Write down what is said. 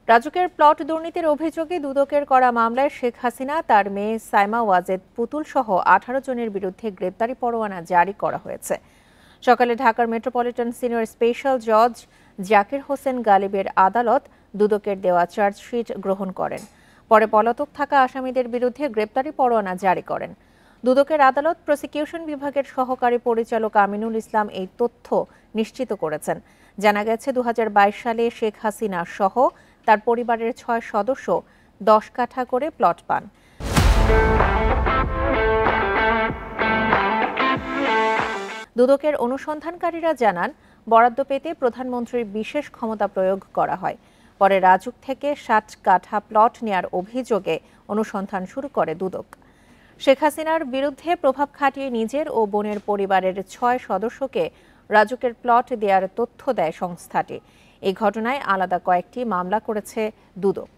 রাজুকের plot দুর্নীতির অভিযোগে দুদকের করা মামলায় শেখ হাসিনা, তার মেয়ে সাইমা ওয়াজেদ পুতুল সহ 18 জনের বিরুদ্ধে গ্রেপ্তারি পরোয়ানা জারি করা হয়েছে। সকালে ঢাকার মেট্রোপলিটন সিনিয়র স্পেশাল জজ জাকির হোসেন গালিবের আদালত দুদকের দেওয়া চার্জশিট গ্রহণ করেন। পরে পলাতক থাকা আসামিদের বিরুদ্ধে গ্রেপ্তারি পরোয়ানা জারি করেন। দুদকের আদালত প্রসিকিউশন বিভাগের সহকারী পরিচালক আমিনুল ইসলাম এই তথ্য নিশ্চিত করেছেন। জানা গেছে 2022 সালে শেখ হাসিনা সহ তার পরিবারের 6 সদস্য 10 কাঠা করে প্লট পান। দুদকের অনুসন্ধানকারীরা জানান, বরাদ্দ পেতে প্রধানমন্ত্রীর বিশেষ ক্ষমতা প্রয়োগ করা হয়। পরে রাজুক থেকে 60 কাঠা প্লট নেয়ার অভিযোগে অনুসন্ধান শুরু করে দুদক। শেখ হাসিনার বিরুদ্ধে প্রভাব খাটিয়ে নিজের ও বোনের পরিবারের 6 সদস্যকে রাজুকের প্লট দেওয়ার তথ্য দেয় সংস্থাটি। এই ঘটনায় আলাদা কয়েকটি মামলা করেছে দুদক।